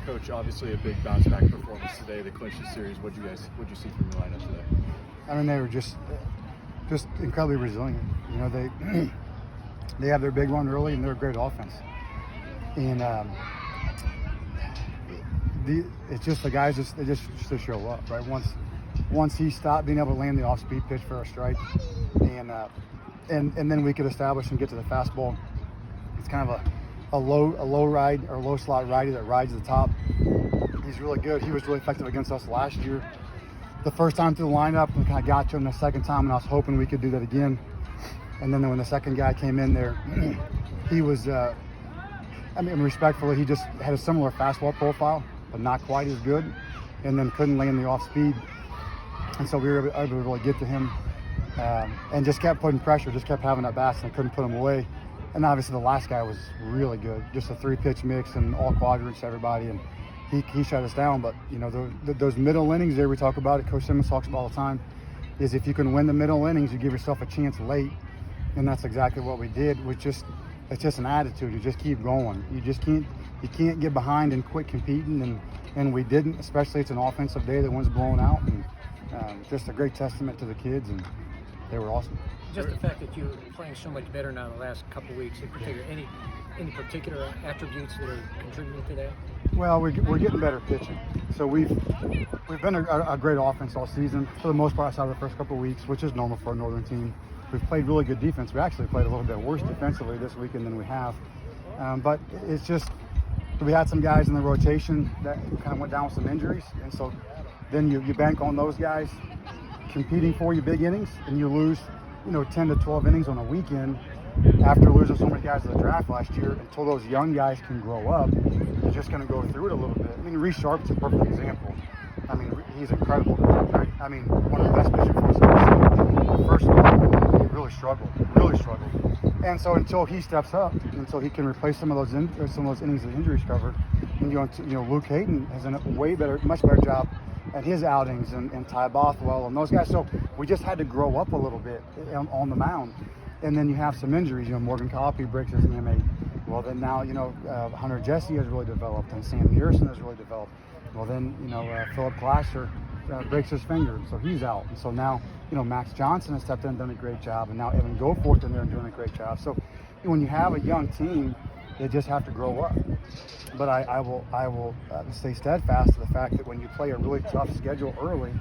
Coach, obviously a big bounce back performance today. They clinched the series. What'd you see from the lineup today? I mean, they were just incredibly resilient. You know, they have their big one early, and they're a great offense. And it's just the guys they just show up, right? Once he stopped being able to land the off-speed pitch for a strike, and then we could establish and get to the fastball. It's kind of a low ride or low slot righty that rides the top. He's really good. He was really effective against us last year. The first time through the lineup, we kind of got to him the second time, and I was hoping we could do that again. And then when the second guy came in there, he was, respectfully, he just had a similar fastball profile, but not quite as good, and then couldn't land the off speed. And so we were able to really get to him, and just kept putting pressure, just kept having at bats, and I couldn't put him away. And obviously the last guy was really good, just a 3-pitch mix and all quadrants to everybody, and he shut us down. But you know, those middle innings there we talk about it, Coach Simmons talks about all the time, is if you can win the middle innings, you give yourself a chance late, and that's exactly what we did. It's just an attitude. You just keep going. You can't get behind and quit competing, and we didn't. Especially it's an offensive day that one's blown out, and just a great testament to the kids, and they were awesome. Just the fact that you're playing so much better now the last couple of weeks, in particular, any particular attributes that are contributing to that? Well, we're getting better pitching. So we've been a great offense all season for the most part outside of the first couple of weeks, which is normal for a Northern team. We've played really good defense. We actually played a little bit worse defensively this weekend than we have. But it's just we had some guys in the rotation that kind of went down with some injuries, and so then you bank on those guys competing for you big innings, and you lose 10 to 12 innings on a weekend after losing so many guys in the draft last year. Until those young guys can grow up, you're just going to go through it a little bit. I mean, Reese Sharp's a perfect example. I mean, he's incredible, right? I mean, one of the best pitching forces I've seen. First of all, he really struggled. And so until he steps up, until he can replace some of those innings of injuries covered, and Luke Hayden has done a much better job at his outings, and Ty Bothwell and those guys. So we just had to grow up a little bit on the mound. And then you have some injuries. Morgan Coffey breaks his EMA. Well, then now, Hunter Jesse has really developed, and Sam Mearson has really developed. Well, then, Philip Glasser breaks his finger, so he's out. And so now, Max Johnson has stepped in and done a great job, and now Evan Goforth in there and doing a great job. So when you have a young team, they just have to grow up. But I will stay steadfast to the fact that when you play a really tough schedule early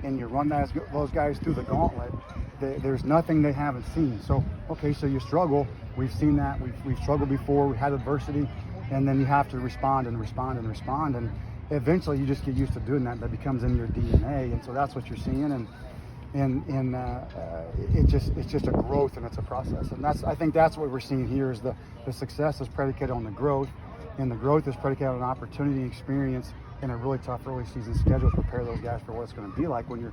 and you run those guys through the gauntlet, there's nothing they haven't seen. So, okay, so you struggle. We've seen that. We've struggled before. We had adversity, and then you have to respond, and eventually you just get used to doing that. That becomes in your DNA, and so that's what you're seeing. And it's just a growth, and it's a process. And I think that's what we're seeing here is the success is predicated on the growth, and the growth is predicated on opportunity and experience in a really tough early season schedule to prepare those guys for what it's going to be like when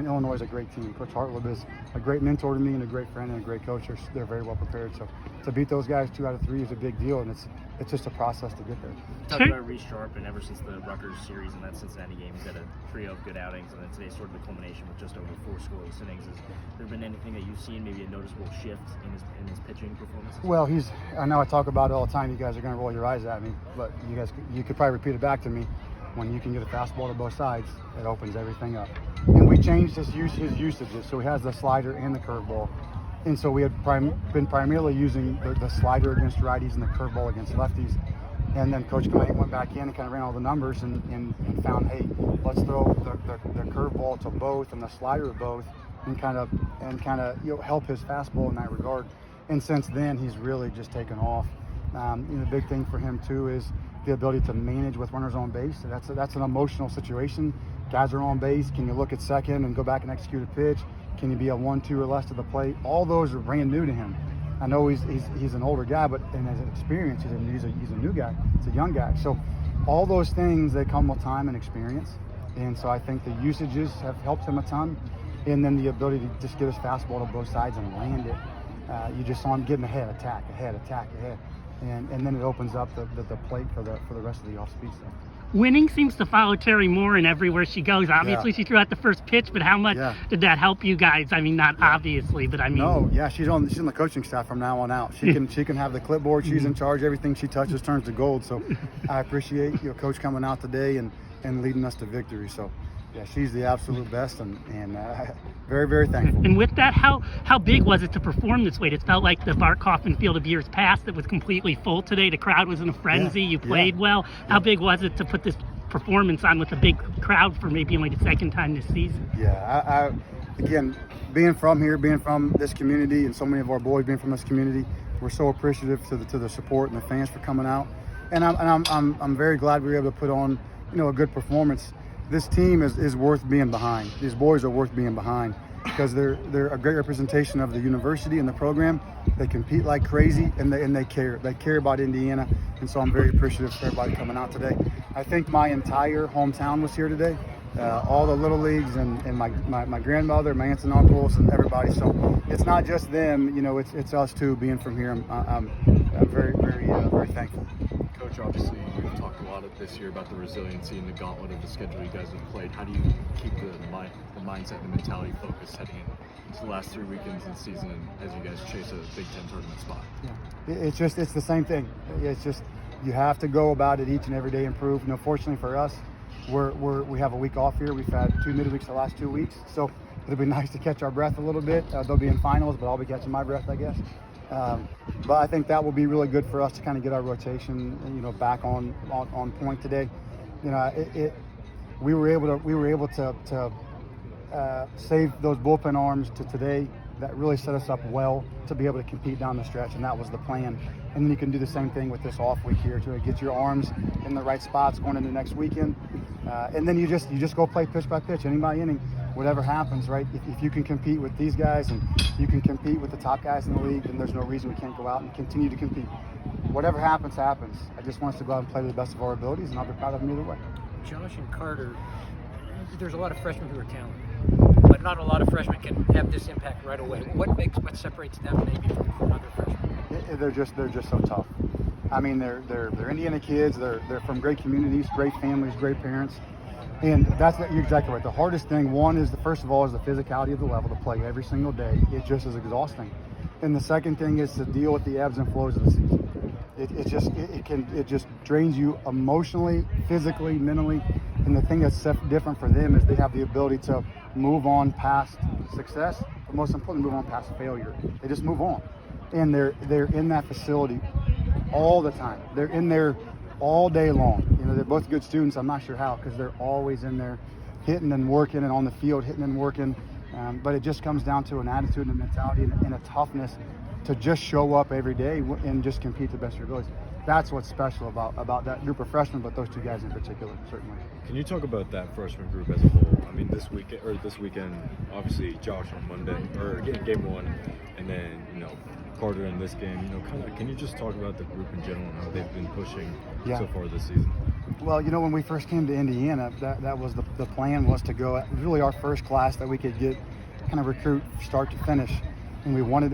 Illinois is a great team. Coach Hartlib is a great mentor to me and a great friend and a great coach. They're very well prepared. So to beat those guys 2 out of 3 is a big deal, and it's just a process to get there. Talking about Reese Sharp, and ever since the Rutgers series and that Cincinnati game, he's had a trio of good outings, and then today's sort of the culmination with just over 4 scoreless innings. Has there been anything that you've seen, maybe a noticeable shift in his pitching performance? Well, I know I talk about it all the time. You guys are going to roll your eyes at me, but you could probably repeat it back to me. When you can get a fastball to both sides, it opens everything up. And we changed his usages, so he has the slider and the curveball. And so we had been primarily using the slider against righties and the curveball against lefties. And then Coach Clayton went back in and kind of ran all the numbers and found, hey, let's throw the curveball to both and the slider to both, and kind of help his fastball in that regard. And since then, he's really just taken off. The big thing for him too is the ability to manage with runners on base. So that's an emotional situation. Guys are on base. Can you look at second and go back and execute a pitch? Can you be a 1-2 or less to the plate? All those are brand new to him. I know he's an older guy, but in his experience, he's a new guy. He's a young guy. So all those things, they come with time and experience. And so I think the usages have helped him a ton. And then the ability to just get his fastball to both sides and land it. You just saw him getting ahead. and then it opens up the plate for the rest of the off-speed stuff. Winning seems to follow Terry Moore in everywhere she goes. Obviously, Yeah. she threw out the first pitch, but how much did that help you guys? I mean, not obviously, but I mean. No, yeah, she's on the coaching staff from now on out. She can have the clipboard. She's in charge. Everything she touches turns to gold. So I appreciate Coach coming out today and leading us to victory. So yeah, she's the absolute best, and very, very thankful. And with that, how big was it to perform this way? It felt like the Bart Kaufman Field of years past that was completely full today. The crowd was in a frenzy. You played well. How big was it to put this performance on with a big crowd for maybe only the second time this season? Yeah, I again, being from here, being from this community, and so many of our boys being from this community, we're so appreciative to the support and the fans for coming out. And I'm very glad we were able to put on a good performance. This team is worth being behind. These boys are worth being behind because they're a great representation of the university and the program. They compete like crazy, and they care. They care about Indiana, and so I'm very appreciative for everybody coming out today. I think my entire hometown was here today. All the little leagues and my grandmother, my aunts and uncles, and everybody. So it's not just them. It's us too. Being from here, I'm very, very, very thankful. Coach, obviously we've talked a lot this year about the resiliency and the gauntlet of the schedule you guys have played. How do you keep the mindset and the mentality focused heading into the last 3 weekends of the season as you guys chase a Big Ten tournament spot? Yeah, it's the same thing. It's just you have to go about it each and every day, improve. Fortunately for us, we have a week off here. We've had 2 midweeks the last 2 weeks, so it'll be nice to catch our breath a little bit. They'll be in finals, but I'll be catching my breath, I guess. But I think that will be really good for us to kind of get our rotation, back on point today. We were able to save those bullpen arms to today. That really set us up well to be able to compete down the stretch, and that was the plan. And then you can do the same thing with this off week here to get your arms in the right spots going into next weekend. And then you just go play pitch by pitch, inning by inning, whatever happens, right? If you can compete with these guys and you can compete with the top guys in the league, then there's no reason we can't go out and continue to compete. Whatever happens, happens. I just want us to go out and play to the best of our abilities, and I'll be proud of them either way. Josh and Carter, there's a lot of freshmen who are talented, but not a lot of freshmen can have this impact right away. What separates them maybe from other freshmen? They're just so tough. I mean, they're Indiana kids. They're from great communities, great families, great parents, and you're exactly right. The hardest thing, first of all, is the physicality of the level to play every single day. It just is exhausting. And the second thing is to deal with the ebbs and flows of the season. It just drains you emotionally, physically, mentally. And the thing that's different for them is they have the ability to move on past success, but most importantly, move on past failure. They just move on. And they're in that facility all the time. They're in there all day long. They're both good students. I'm not sure how, because they're always in there hitting and working and on the field hitting and working. But it just comes down to an attitude and a mentality and a toughness to just show up every day and just compete to the best of your abilities. That's what's special about that group of freshmen, but those two guys in particular, certainly. Can you talk about that freshman group as a whole? I mean, this weekend, obviously Josh on Monday, or game one, and then Carter in this game. Can you just talk about the group in general and how they've been pushing so far this season? Well, when we first came to Indiana, that was the plan was to go. It was really our first class that we could get, kind of recruit start to finish, and we wanted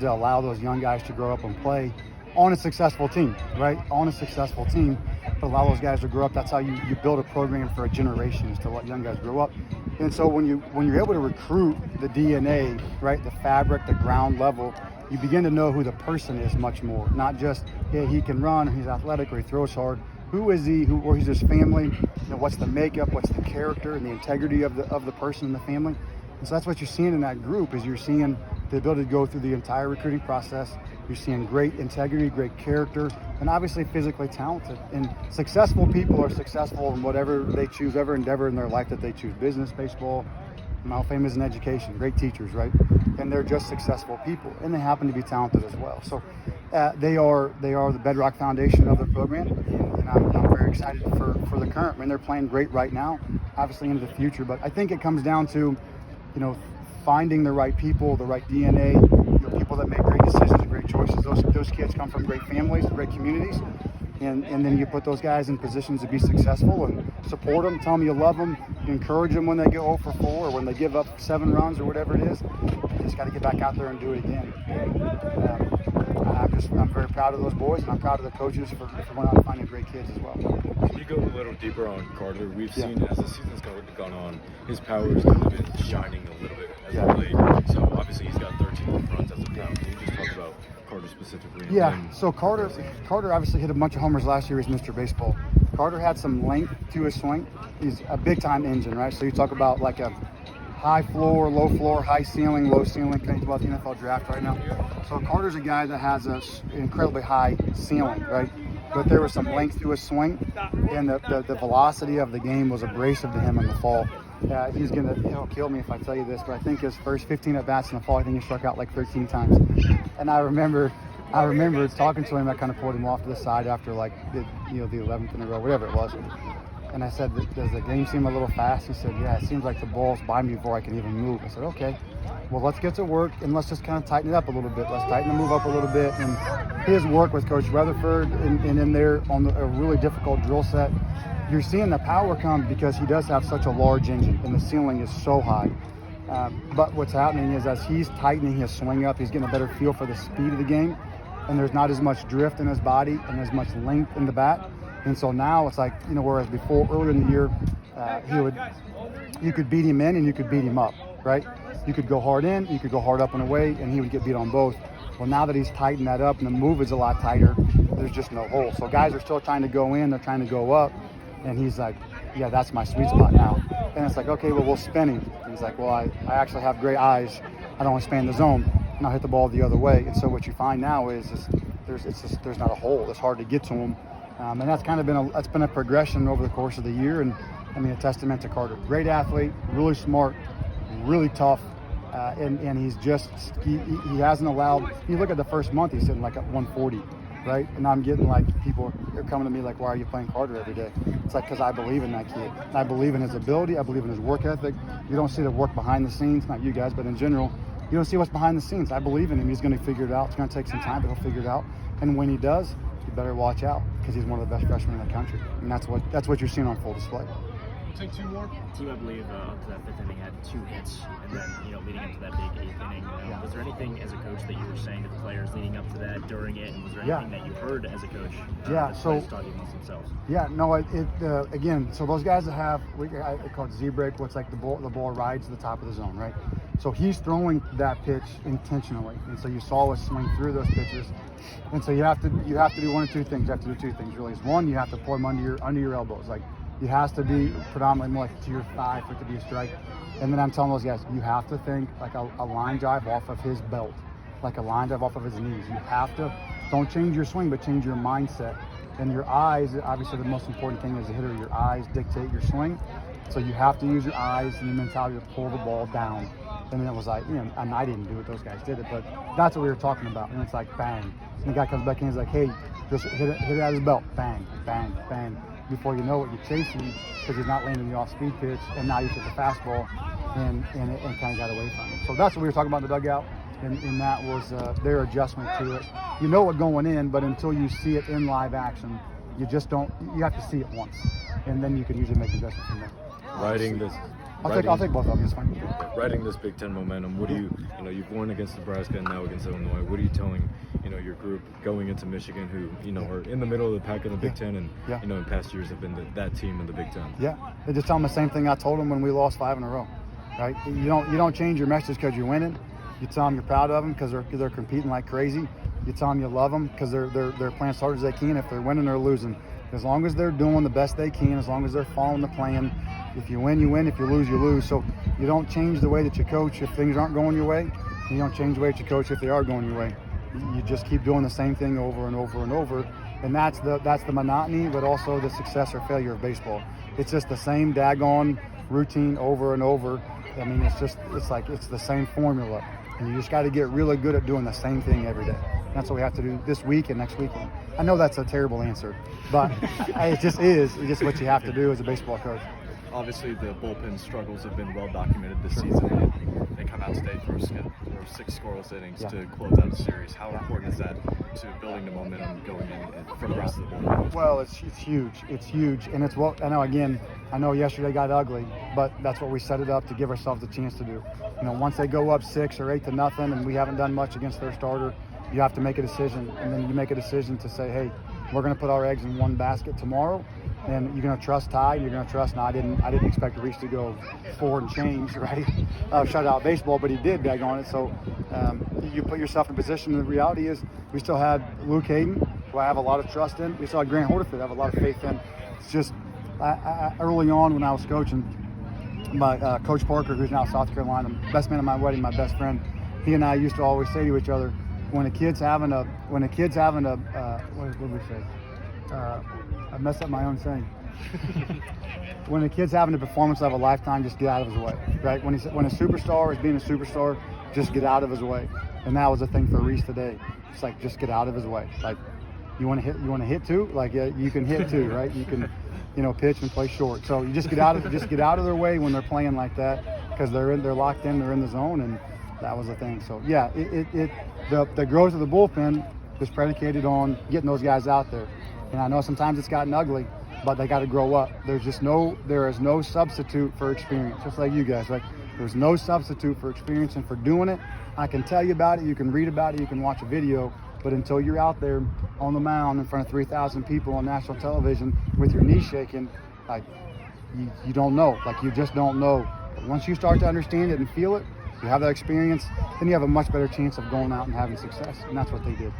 to allow those young guys to grow up and play on a successful team, right? On a successful team, but allow those guys to grow up. That's how you build a program for a generation, is to let young guys grow up. And so when you're able to recruit the DNA, right, the fabric, the ground level, you begin to know who the person is much more. Not just, he can run, or he's athletic, or he throws hard. Who is he? Or he's his family? What's the makeup? What's the character and the integrity of the person and the family? And so that's what you're seeing in that group. Is you're seeing the ability to go through the entire recruiting process. You're seeing great integrity, great character, and obviously physically talented. And successful people are successful in whatever they choose, whatever endeavor in their life that they choose. Business, baseball, Mount Fame is in education, great teachers, right? And they're just successful people, and they happen to be talented as well. So they are the bedrock foundation of the program, and I'm very excited for the current. I mean, they're playing great right now, obviously into the future. But I think it comes down to, finding the right people, the right DNA, people that make great decisions and great choices. Those kids come from great families, great communities, and then you put those guys in positions to be successful and support them, tell them you love them, encourage them when they go 0 for 4 or when they give up 7 runs or whatever it is. You just got to get back out there and do it again. I'm I'm very proud of those boys, and I'm proud of the coaches for going out and finding great kids as well. Can you go a little deeper on Carter? We've seen as the season's gone on, his power has kind of been shining a little bit as of late. So obviously he's got 13 home runs as of now. Can you just talk about Carter specifically? Yeah, so Carter obviously hit a bunch of homers last year. He's Mr. Baseball. Carter had some length to his swing. He's a big-time engine, right? So you talk about like a high floor, high ceiling, low ceiling. Think about the NFL draft right now. So Carter's a guy that has an incredibly high ceiling, right? But there was some length to his swing, and the velocity of the game was abrasive to him in the fall. He'll kill me if I tell you this, but I think his first 15 at bats in the fall, I think he struck out like 13 times. And I remember talking to him. I kind of pulled him off to the side after like the 11th in a row, whatever it was. And I said, does the game seem a little fast? He said, yeah, it seems like the ball's by me before I can even move. I said, okay, well, let's get to work and let's just kind of tighten it up a little bit. Let's tighten the move up a little bit. And his work with Coach Rutherford and in there on a really difficult drill set, you're seeing the power come because he does have such a large engine and the ceiling is so high. But what's happening is as he's tightening his swing up, he's getting a better feel for the speed of the game, and there's not as much drift in his body and as much length in the bat. And so now it's like, whereas before, earlier in the year, you could beat him in and you could beat him up, right? You could go hard in, you could go hard up and away, and he would get beat on both. Well, now that he's tightened that up and the move is a lot tighter, there's just no hole. So guys are still trying to go in, they're trying to go up, and he's like, yeah, that's my sweet spot now. And it's like, okay, well, we'll spin him. And he's like, well, I actually have great eyes. I don't want to span the zone, and I'll hit the ball the other way. And so what you find now is there's not a hole. It's hard to get to him. And that's kind of been a progression over the course of the year, and I mean a testament to Carter. Great athlete, really smart, really tough, and he hasn't allowed. You look at the first month, he's sitting like at 140, right? And I'm getting like people are coming to me like, why are you playing Carter every day? It's like because I believe in that kid. I believe in his ability. I believe in his work ethic. You don't see the work behind the scenes, not you guys, but in general, you don't see what's behind the scenes. I believe in him. He's going to figure it out. It's going to take some time, but he'll figure it out. And when he does, you better watch out because he's one of the best freshmen in the country. And that's what you're seeing on full display. Take two more. Team, I believe, up to that fifth inning had 2 hits, and then leading into that big 8th inning. Was there anything as a coach that you were saying to the players leading up to that, during it, and was there anything that you heard as a coach? That players talking amongst themselves. Yeah, no, again, so those guys that have I call it Z-break, what's like the ball rides to the top of the zone, right? So he's throwing that pitch intentionally, and so you saw us swing through those pitches, and so you have to do one of two things. You have to do two things really. One, you have to pull him under your elbows, like. He has to be predominantly more like to your thigh for it to be a strike. And then I'm telling those guys, you have to think like a line drive off of his belt, like a line drive off of his knees. You have to, don't change your swing, but change your mindset. And your eyes, obviously the most important thing as a hitter, your eyes dictate your swing. So you have to use your eyes and your mentality to pull the ball down. And then it was like, and I didn't do it, those guys did it, but that's what we were talking about. And it's like, bang. And the guy comes back in, he's like, hey, just hit it out of his belt. Bang, bang, bang. Before you know it, you're chasing because he's not landing the off-speed pitch, and now you hit the fastball, and kind of got away from it. So that's what we were talking about in the dugout, and that was their adjustment to it. You know it going in, but until you see it in live action, you just don't. You have to see it once, and then you can usually make adjustments from there. I'll take both of them. It's fine. Riding this Big Ten momentum, what do you've won against Nebraska and now against Illinois. What are you telling your group going into Michigan, who are in the middle of the pack in the Big Ten, and in past years have been that team in the Big Ten? Yeah, they just tell them the same thing I told them when we lost 5 in a row. Right? You don't change your message because you're winning. You tell them you're proud of them because they're competing like crazy. You tell them you love them because they're playing as hard as they can. If they're winning or losing, as long as they're doing the best they can, as long as they're following the plan. If you win, you win. If you lose, you lose. So you don't change the way that you coach if things aren't going your way. You don't change the way that you coach if they are going your way. You just keep doing the same thing over and over and over. And that's the monotony, but also the success or failure of baseball. It's just the same daggone routine over and over. I mean, it's the same formula. And you just got to get really good at doing the same thing every day. That's what we have to do this week and next weekend. I know that's a terrible answer, but it just is. It's just what you have to do as a baseball coach. Obviously, the bullpen struggles have been well documented this season. They come out today through 6 scoreless innings to close out a series. How important is that to building the momentum going in for the rest of the bullpen? Well, it's huge. It's huge, and it's what I know. Again, I know yesterday got ugly, but that's what we set it up to give ourselves a chance to do. Once they go up 6 or 8 to nothing, and we haven't done much against their starter, you have to make a decision, and then you make a decision to say, hey, we're going to put our eggs in one basket tomorrow, and you're going to trust Ty, you're going to trust. Now, I didn't expect Reese to go 4 and change, right? Shut out baseball, but he did bag on it. So you put yourself in a position. The reality is, we still had Luke Hayden, who I have a lot of trust in. We still had Grant Horterfield, I have a lot of faith in. It's just early on when I was coaching, my Coach Parker, who's now South Carolina, best man at my wedding, my best friend, he and I used to always say to each other, when a kid's having a what did we say? I messed up my own saying. When a kid's having a performance of a lifetime, just get out of his way, right? When a superstar is being a superstar, just get out of his way. And that was the thing for Reese today. It's like, just get out of his way. Like, you want to hit too? Like, yeah, you can hit too, right? You can, pitch and play short. So you just get out of their way when they're playing like that, because they're locked in, they're in the zone, and that was the thing. So yeah, the growth of the bullpen is predicated on getting those guys out there. And I know sometimes it's gotten ugly, but they got to grow up. There is no substitute for experience, just like you guys. Like, there's no substitute for experience and for doing it. I can tell you about it, you can read about it, you can watch a video, but until you're out there on the mound in front of 3,000 people on national television with your knees shaking, like, you don't know. Like, you just don't know. But once you start to understand it and feel it, you have that experience, then you have a much better chance of going out and having success, and that's what they did.